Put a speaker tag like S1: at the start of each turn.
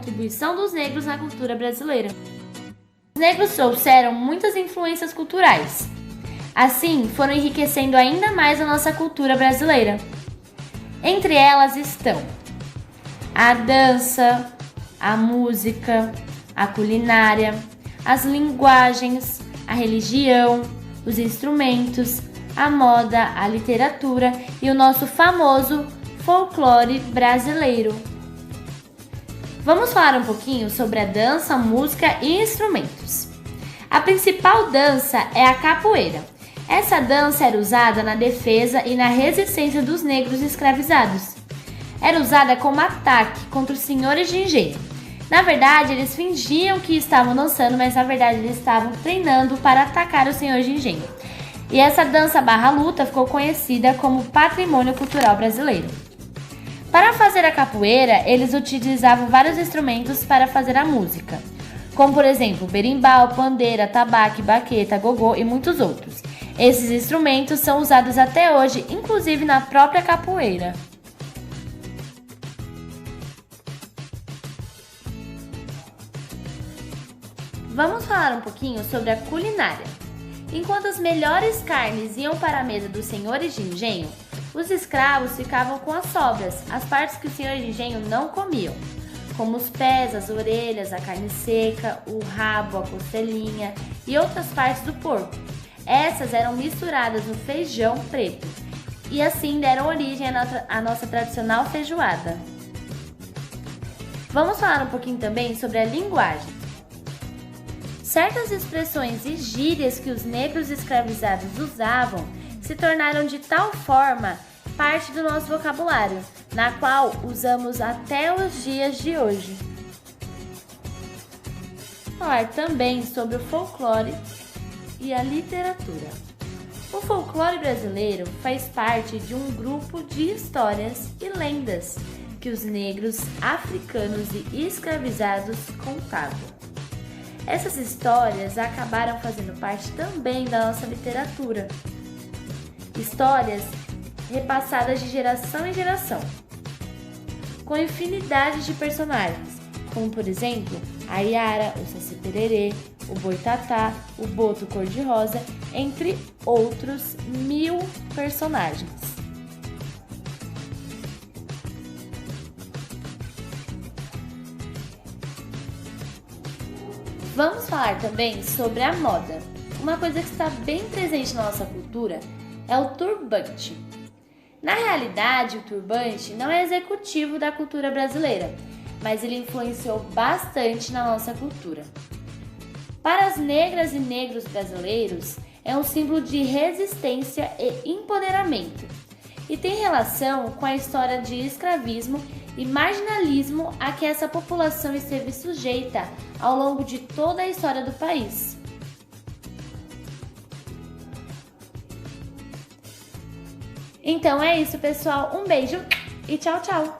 S1: Contribuição dos negros na cultura brasileira. Os negros trouxeram muitas influências culturais. Assim, foram enriquecendo ainda mais a nossa cultura brasileira. Entre elas estão a dança, a música, a culinária, as linguagens, a religião, os instrumentos, a moda, a literatura e o nosso famoso folclore brasileiro. Vamos falar um pouquinho sobre a dança, música e instrumentos. A principal dança é a capoeira. Essa dança era usada na defesa e na resistência dos negros escravizados. Era usada como ataque contra os senhores de engenho. Na verdade, eles fingiam que estavam dançando, mas na verdade eles estavam treinando para atacar os senhores de engenho. E essa dança barra luta ficou conhecida como patrimônio cultural brasileiro. Para fazer a capoeira, eles utilizavam vários instrumentos para fazer a música, como por exemplo berimbau, pandeira, tabaque, baqueta, gogô e muitos outros. Esses instrumentos são usados até hoje, inclusive na própria capoeira. Vamos falar um pouquinho sobre a culinária. Enquanto as melhores carnes iam para a mesa dos senhores de engenho, os escravos ficavam com as sobras, as partes que os senhores de engenho não comiam, como os pés, as orelhas, a carne seca, o rabo, a costelinha e outras partes do porco. Essas eram misturadas no feijão preto e assim deram origem à nossa tradicional feijoada. Vamos falar um pouquinho também sobre a linguagem. Certas expressões e gírias que os negros escravizados usavam se tornaram de tal forma parte do nosso vocabulário, na qual usamos até os dias de hoje. Vou falar também sobre o folclore e a literatura. O folclore brasileiro faz parte de um grupo de histórias e lendas que os negros, africanos e escravizados contavam. Essas histórias acabaram fazendo parte também da nossa literatura. Histórias repassadas de geração em geração, com infinidade de personagens, como por exemplo a Iara, o Saci Pererê, o Boitatá, o Boto Cor-de-Rosa, entre outros 1000 personagens. Vamos falar também sobre a moda. Uma coisa que está bem presente na nossa cultura é o turbante. Na realidade, o turbante não é executivo da cultura brasileira, mas ele influenciou bastante na nossa cultura. Para as negras e negros brasileiros, é um símbolo de resistência e empoderamento, e tem relação com a história de escravismo e marginalismo a que essa população esteve sujeita ao longo de toda a história do país. Então é isso, pessoal. Um beijo e tchau, tchau!